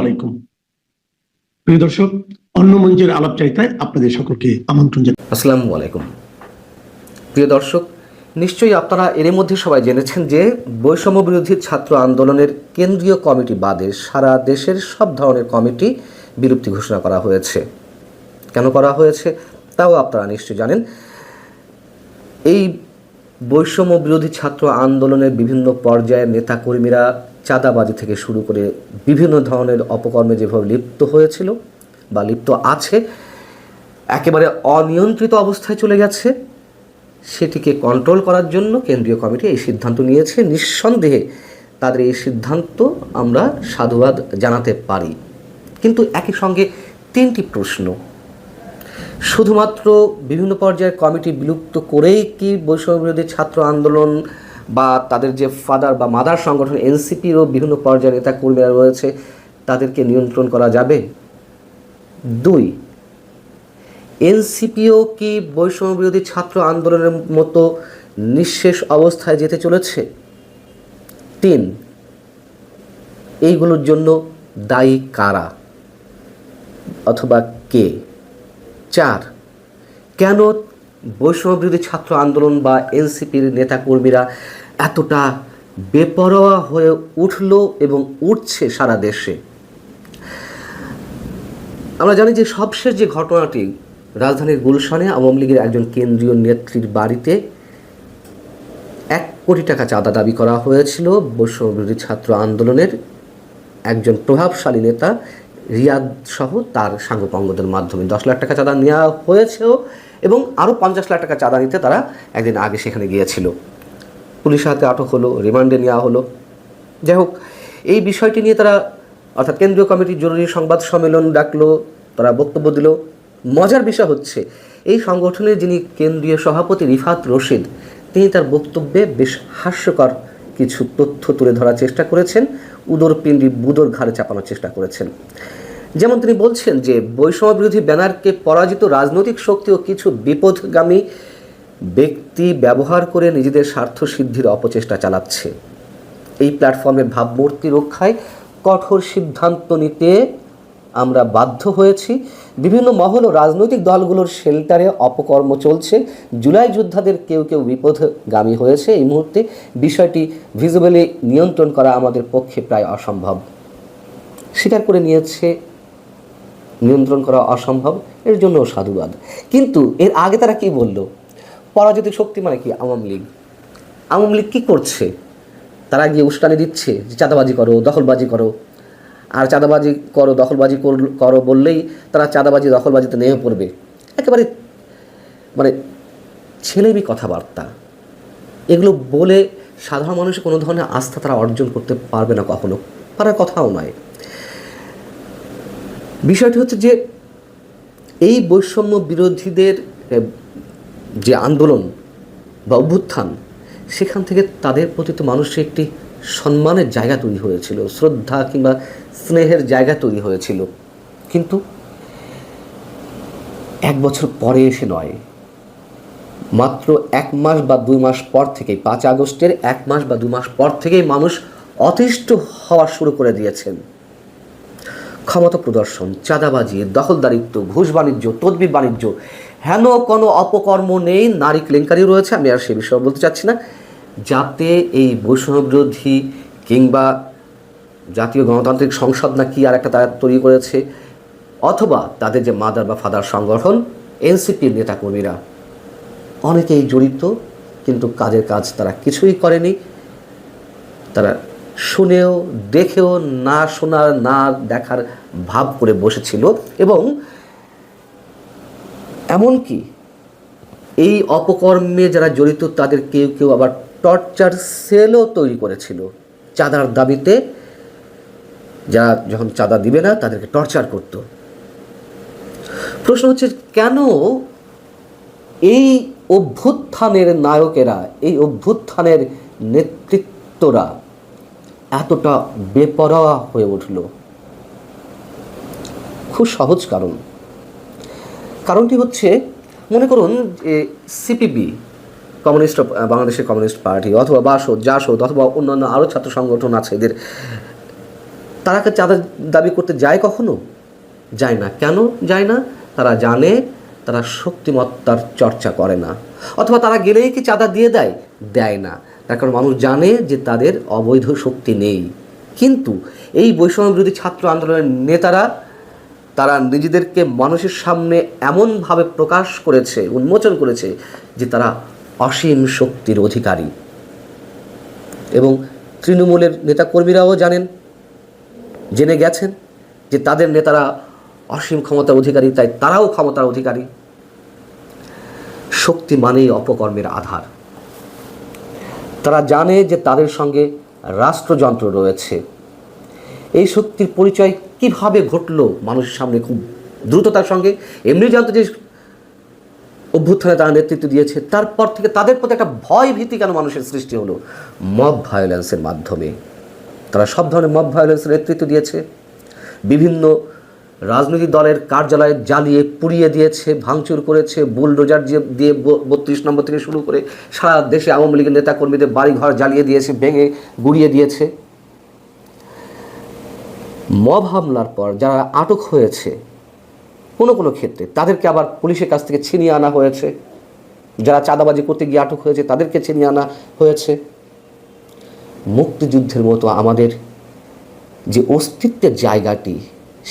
আলাইকুম প্রিয় দর্শক, অন্য মঞ্চের আলাপচারিতায় আপনাদের সকলকে আমন্ত্রণ জানাই। আসসালামু আলাইকুম প্রিয় দর্শক, নিশ্চয়ই আপনারা এর মধ্যে সবাই জেনেছেন যে বৈষম্য বিরোধী ছাত্র আন্দোলনের কেন্দ্রীয় কমিটি বাদে সারা দেশের সব ধরনের কমিটি বিলুপ্তি ঘোষণা করা হয়েছে। কেন করা হয়েছে তাও আপনারা নিশ্চয়ই জানেন। এই বৈষম্য বিরোধী ছাত্র আন্দোলনের বিভিন্ন পর্যায়ের নেতাকর্মীরা চাঁদাবাজি থেকে শুরু করে বিভিন্ন ধরনের অপকর্মে যেভাবে লিপ্ত হয়েছিল বা লিপ্ত আছে, একেবারে অনিয়ন্ত্রিত অবস্থায় চলে গেছে, সেটিকে কন্ট্রোল করার জন্য কেন্দ্রীয় কমিটি এই সিদ্ধান্ত নিয়েছে। নিঃসন্দেহে তাদের এই সিদ্ধান্ত আমরা সাধুবাদ জানাতে পারি। কিন্তু একই সঙ্গে তিনটি প্রশ্ন। শুধুমাত্র বিভিন্ন পর্যায়ের কমিটি বিলুপ্ত করেই কি বৈষম্য বিরোধী ছাত্র আন্দোলন বা তাদের যে ফাদার বা মাদার সংগঠন এনসিপিরও বিভিন্ন পর্যায়ের নেতা কর্মীরা রয়েছে তাদেরকে নিয়ন্ত্রণ করা যাবে? 2, এনসিপিও কি বৈষম্য বিরোধী ছাত্র আন্দোলনের মতো নিঃশেষ অবস্থায় যেতে চলেছে? 3, এইগুলোর জন্য দায়ী কারা অথবা কে? 4, কেন বৈষম্য বিরোধী ছাত্র আন্দোলন বা এনসিপির নেতাকর্মীরা এতটা বেপরোয়া হয়ে উঠল এবং উঠছে সারা দেশে? আমরা জানি যে সবশেষ যে ঘটনাটি, রাজধানীর গুলশানে আওয়ামী লীগের একজন কেন্দ্রীয় নেত্রীর বাড়িতে 1 কোটি টাকা চাঁদা দাবি করা হয়েছিল বৈষম্য বিরোধী ছাত্র আন্দোলনের একজন প্রভাবশালী নেতা রিয়াদ সহ তার সাঙ্গপাঙ্গদের মাধ্যমে। 10 লাখ টাকা চাঁদা নেওয়া হয়েছেও এবং আরও 50 লাখ টাকা চাঁদা নিতে তারা একদিন আগে সেখানে গিয়েছিল। পুলিশ হাতে আটক হলো, রিমান্ডে নেওয়া হলো। যাই হোক, এই বিষয়টি নিয়ে তারা অর্থাৎ কেন্দ্রীয় কমিটির জরুরি সংবাদ সম্মেলন ডাকলো, তারা বক্তব্য দিল। মজার বিষয় হচ্ছে এই সংগঠনের যিনি কেন্দ্রীয় সভাপতি রিফাত রশিদ, তিনি তার বক্তব্যে বেশ হাস্যকর কিছু তথ্য তুলে ধরার চেষ্টা করেছেন, উদরপিণ্ডি বুদর ঘাড়ে চাপানোর চেষ্টা করেছেন। যেমন তিনি বলছেন যে বৈষম্য বিরোধী ব্যানারকে পরাজিত রাজনৈতিক শক্তি ও কিছু বিপথগামী ব্যক্তি ব্যবহার করে নিজেদের স্বার্থ সিদ্ধির অপচেষ্টা চালাচ্ছে। এই প্ল্যাটফর্মের ভাবমূর্তি রক্ষায় কঠোর সিদ্ধান্ত নিতে আমরা বাধ্য হয়েছি। বিভিন্ন মহল ও রাজনৈতিক দলগুলোর শেল্টারে অপকর্ম চলছে। জুলাই যোদ্ধাদের কেউ কেউ বিপথগামী হয়েছে। এই মুহূর্তে বিষয়টি ভিজিবলি নিয়ন্ত্রণ করা আমাদের পক্ষে প্রায় অসম্ভব। স্বীকার করে নিয়েছে নিয়ন্ত্রণ করা অসম্ভব, এর জন্য সাধুবাদ। কিন্তু এর আগে তারা কি বলল? পরাজিত শক্তি মানে কি? আওয়ামী লীগ। আওয়ামী লীগ কী করছে? তারা গিয়ে উস্কানি দিচ্ছে যে চাঁদাবাজি করো, দখলবাজি করো। আর চাঁদাবাজি করো, দখলবাজি করো বললেই তারা চাঁদাবাজি দখলবাজিতে নেমে পড়বে। একেবারে মানে ছেলেমি কথাবার্তা। এগুলো বলে সাধারণ মানুষের কোনো ধরনের আস্থা তারা অর্জন করতে পারবে না, কখনো পারার কথাও নয়। বিষয়টি হচ্ছে যে এই বৈষম্য বিরোধীদের যে আন্দোলন বা অভ্যুত্থান, সেখান থেকে তাদের প্রতি তো মানুষের একটি সম্মানের জায়গা তৈরি হয়েছিল, শ্রদ্ধা কিংবা স্নেহের জায়গা তৈরি হয়েছিল। কিন্তু 1 বছর পরে এসে নয়, মাত্র 1 মাস বা 2 মাস পর থেকেই, 5 আগস্টের 1 মাস বা 2 মাস পর থেকেই মানুষ অতিষ্ঠ হওয়া শুরু করে দিয়েছেন। ক্ষমতা প্রদর্শন, চাঁদাবাজি, দখলদারিত্ব, ঘুষ বাণিজ্য, তদবির বাণিজ্য, হেন কোনো অপকর্ম নেই, নারী কেলেঙ্কারি রয়েছে। আমি আর সে বিষয়ে বলতে চাচ্ছি না, যাতে এই বৈষম্য বিরোধী কিংবা জাতীয় গণতান্ত্রিক সংসদ না কি আর একটা তারা তৈরি করেছে, অথবা তাদের যে মাদার বা ফাদার সংগঠন এনসিপির নেতাকর্মীরা অনেকেই জড়িত, কিন্তু কাজের কাজ তারা কিছুই করেনি। তারা শুনেও দেখেও না শোনার না দেখার ভাব করে বসেছিল এবং এমনকি এই অপকর্মে যারা জড়িত তাদের কেউ কেউ আবার টর্চার সেলও তৈরি করেছিল চাঁদার দাবিতে। যারা যখন চাঁদা দিবে না তাদেরকে টর্চার করত। প্রশ্ন হচ্ছে কেন এই অভ্যুত্থানের নায়কেরা, এই অভ্যুত্থানের নেতৃত্বরা এতটা বেপরোয়া হয়ে উঠল? খুব সহজ কারণটি হচ্ছে, মনে করুন যে সিপিবি, কমিউনিস্ট বাংলাদেশের কমিউনিস্ট পার্টি, অথবা বাসদ, জাসদ, অথবা অন্যান্য আরও ছাত্র সংগঠন আছে, এদের তারা কি চাঁদা দাবি করতে যায় কখনো? যায় না। কেন যায় না? তারা জানে তারা শক্তিমত্তার চর্চা করে না, অথবা তারা গেলেই কি চাঁদা দিয়ে দেয়? দেয় না। তার কারণ মানুষ জানে যে তাদের অবৈধ শক্তি নেই। কিন্তু এই বৈষম্য বিরোধী ছাত্র আন্দোলনের নেতারা তারা নিজেদেরকে মানুষের সামনে এমনভাবে প্রকাশ করেছে, উন্মোচন করেছে যে তারা অসীম শক্তির অধিকারী। এবং তৃণমূলের নেতাকর্মীরাও জেনে গেছেন যে তাদের নেতারা অসীম ক্ষমতার অধিকারী, তাই তারাও ক্ষমতার অধিকারী। শক্তি মানেই অপকর্মের আধার। তারা জানে যে তাদের সঙ্গে রাষ্ট্রযন্ত্র রয়েছে। এই শক্তির পরিচয় কিভাবে ঘটলো মানুষের সামনে খুব দ্রুততার সঙ্গে? এমনি জানতো যে অভ্যুত্থানে তারা নেতৃত্ব দিয়েছে, তারপর থেকে তাদের প্রতি একটা ভয় ভীতি কেন মানুষের সৃষ্টি হলো? মব ভায়োলেন্সের মাধ্যমে। তারা সব ধরনের মব ভায়োলেন্সের নেতৃত্ব দিয়েছে। বিভিন্ন রাজনৈতিক দলের কার্যালয় জ্বালিয়ে পুড়িয়ে দিয়েছে, ভাঙচুর করেছে, বুলডোজার দিয়ে 32 নম্বর থেকে শুরু করে সারা দেশে আওয়ামী লীগের নেতাকর্মীদের বাড়িঘর জ্বালিয়ে দিয়েছে, ভেঙে গুড়িয়ে দিয়েছে। মব হামলার পর যারা আটক হয়েছে কোনো কোনো ক্ষেত্রে তাদেরকে আবার পুলিশের কাছ থেকে ছিনিয়ে আনা হয়েছে। যারা চাঁদাবাজি করতে গিয়ে আটক হয়েছে তাদেরকে ছিনিয়ে আনা হয়েছে। মুক্তিযুদ্ধের মতো আমাদের যে অস্তিত্বের জায়গাটি,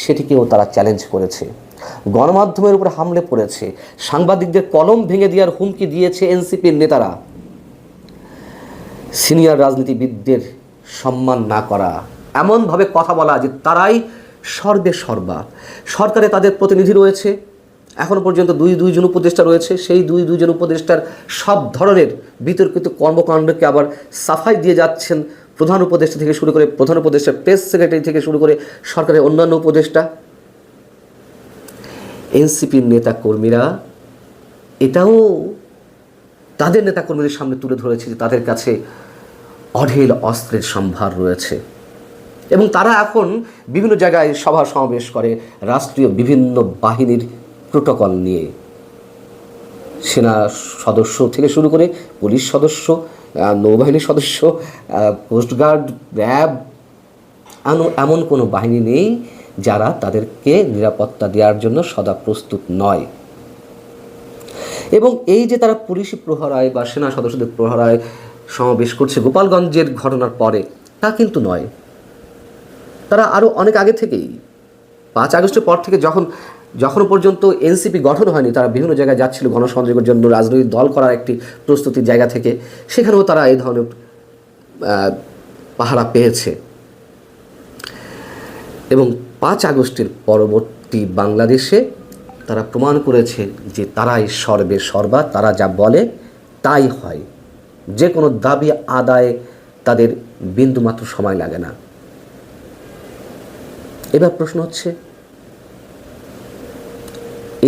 সেটিকেও তারা চ্যালেঞ্জ করেছে। গণমাধ্যমের উপর হামলে পড়েছে, সাংবাদিকদের কলম ভেঙে দেওয়ার হুমকি দিয়েছে এনসিপির নেতারা। সিনিয়র রাজনীতিবিদদের সম্মান না করা, এমনভাবে কথা বলা যে তারাই সর্বে সর্বা। সরকারে তাদের প্রতিনিধি রয়েছে, এখনও পর্যন্ত দুইজন উপদেষ্টা রয়েছে। সেই দুইজন উপদেষ্টার সব ধরনের বিতর্কিত কর্মকাণ্ডকে আবার সাফাই দিয়ে যাচ্ছেন প্রধান উপদেষ্টা থেকে শুরু করে, প্রধান উপদেষ্টার প্রেস সেক্রেটারি থেকে শুরু করে সরকারের অন্যান্য উপদেষ্টা। এনসিপির নেতাকর্মীরা এটাও তাদের নেতাকর্মীদের সামনে তুলে ধরেছে যে তাদের কাছে অঢেল অস্ত্রের সম্ভার রয়েছে। এবং তারা এখন বিভিন্ন জায়গায় সভা সমাবেশ করে রাষ্ট্রীয় বিভিন্ন বাহিনীর প্রোটোকল নিয়ে। সেনা সদস্য থেকে শুরু করে পুলিশ সদস্য, নৌবাহিনীর সদস্য, কোস্টগার্ড, র্যাব, এমন কোনো বাহিনী নেই যারা তাদেরকে নিরাপত্তা দেওয়ার জন্য সদা প্রস্তুত নয়। এবং এই যে তারা পুলিশি প্রহরায় বা সেনা সদস্যদের প্রহরায় সমাবেশ করছে গোপালগঞ্জের ঘটনার পরে, তা কিন্তু নয়। তারা আরও অনেক আগে থেকেই 5 আগস্টের পর থেকে যখন পর্যন্ত এনসিপি গঠন হয়নি, তারা বিভিন্ন জায়গায় যাচ্ছিল গণসংযোগের জন্য, রাজনৈতিক দল করার একটি প্রস্তুতির জায়গা থেকে। সেখানেও তারা এই ধরনের পাহারা পেয়েছে। এবং 5 আগস্টের পরবর্তী বাংলাদেশে তারা প্রমাণ করেছে যে তারাই সর্বে সর্বা, তারা যা বলে তাই হয়। যে কোনো দাবি আদায়ে তাদের বিন্দুমাত্র সময় লাগে না। এবার প্রশ্ন হচ্ছে,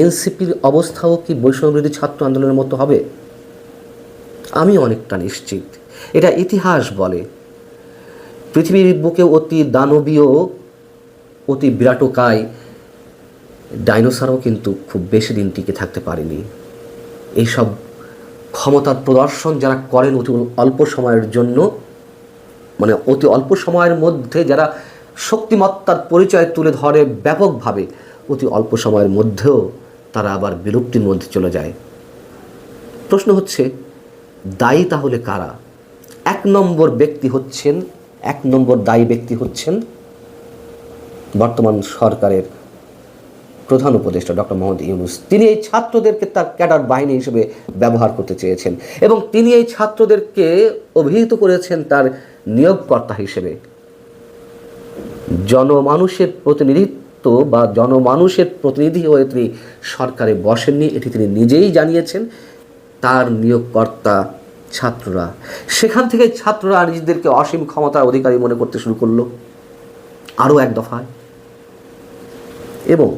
এনসিপির অবস্থাও কি বৈষম্যবিরোধী ছাত্র আন্দোলনের মতো হবে? আমি অনেকটা নিশ্চিত। এটা ইতিহাস বলে। পৃথিবীর বুকে অতি দানবীয়, অতি বিরাটকায় ডাইনোসরও কিন্তু খুব বেশি দিন টিকে থাকতে পারেনি। এইসব ক্ষমতার প্রদর্শন যারা করেন অতি অল্প সময়ের জন্য, মানে অতি অল্প সময়ের মধ্যে যারা শক্তিমত্তার পরিচয় তুলে ধরে ব্যাপকভাবে, অতি অল্প সময়ের মধ্যেও তারা আবার বিলুপ্তির মধ্যে চলে যায়। প্রশ্ন হচ্ছে, দায়ী তাহলে কারা? 1 নম্বর দায়ী ব্যক্তি হচ্ছেন বর্তমান সরকারের প্রধান উপদেষ্টা ডক্টর মোহাম্মদ ইউনূস। তিনি এই ছাত্রদেরকে তার ক্যাডার বাহিনী হিসেবে ব্যবহার করতে চেয়েছেন এবং তিনি এই ছাত্রদেরকে অভিহিত করেছেন তার নিয়োগকর্তা হিসেবে। জনমানুষের প্রতিনিধিত্ব বা জনমানুষের প্রতিনিধি হয়ে তিনি সরকারে বসেননি, এটি তিনি নিজেই জানিয়েছেন। তার নিয়োগকর্তা ছাত্ররা। সেখান থেকে ছাত্ররা নিজেদেরকে অসীম ক্ষমতার অধিকারী মনে করতে শুরু করলো আরও এক দফায়। এবং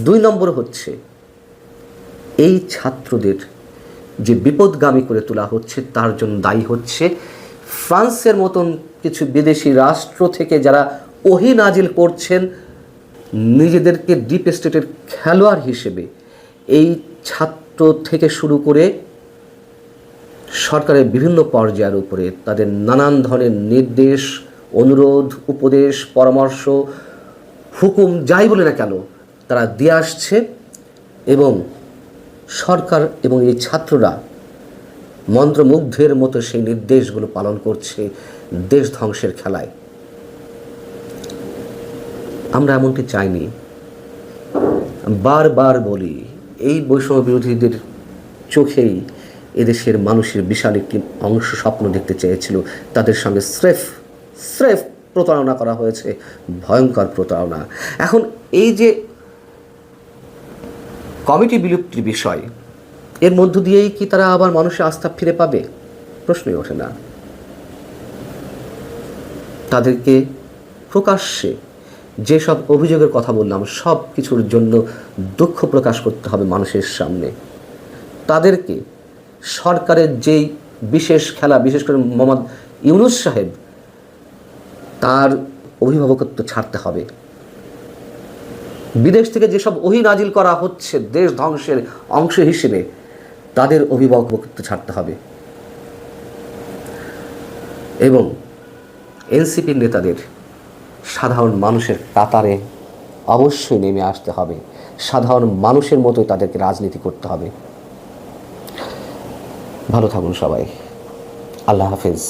2 নম্বর হচ্ছে, এই ছাত্রদের যে বিপদগামী করে তোলা হচ্ছে তার জন্য দায়ী হচ্ছে ফ্রান্সের মতন কিছু বিদেশি রাষ্ট্র থেকে যারা ওহী নাজিল করছেন নিজেদেরকে ডিপ স্টেটের খেলোয়াড় হিসেবে। এই ছাত্র থেকে শুরু করে সরকারের বিভিন্ন পর্যায়ের উপরে তাদের নানান ধরনের নির্দেশ, অনুরোধ, উপদেশ, পরামর্শ, হুকুম যাই বলে না কেন তারা দিয়ে আসছে এবং সরকার এবং এই ছাত্ররা মন্ত্রমুগ্ধের মতো সেই নির্দেশগুলো পালন করছে দেশ ধ্বংসের খেলায়। আমরা এমনটি চাইনি। বারবার বলি, এই বৈষম্য বিরোধীদের চোখেই এদেশের মানুষের বিশাল একটি অংশ স্বপ্ন দেখতে চেয়েছিল। তাদের সঙ্গে স্রেফ প্রতারণা করা হয়েছে, ভয়ঙ্কর প্রতারণা। এখন এই যে কমিটি বিলুপ্তির বিষয়, এর মধ্য দিয়েই কি তারা আবার মানুষের আস্থা ফিরে পাবে? প্রশ্নই ওঠে না। তাদেরকে প্রকাশ্যে যেসব অভিযোগের কথা বললাম সব কিছুর জন্য দুঃখ প্রকাশ করতে হবে মানুষের সামনে। তাদেরকে সরকারের যেই বিশেষ খেলা, বিশেষ করে মোহাম্মদ ইউনূস সাহেব, তার অভিভাবকত্ব ছাড়তে হবে। বিদেশ থেকে যেসব ওহী নাজিল করা হচ্ছে দেশ ধ্বংসের অংশ হিসেবে, তাদের অভিভাবকত্ব ছাড়তে হবে এবং এনসিপির নেতাদের সাধারণ মানুষের কাতারে অবশ্যই নেমে আসতে হবে। সাধারণ মানুষের মতোই তাদেরকে রাজনীতি করতে হবে। ভালো থাকুন সবাই। আল্লাহ হাফেজ।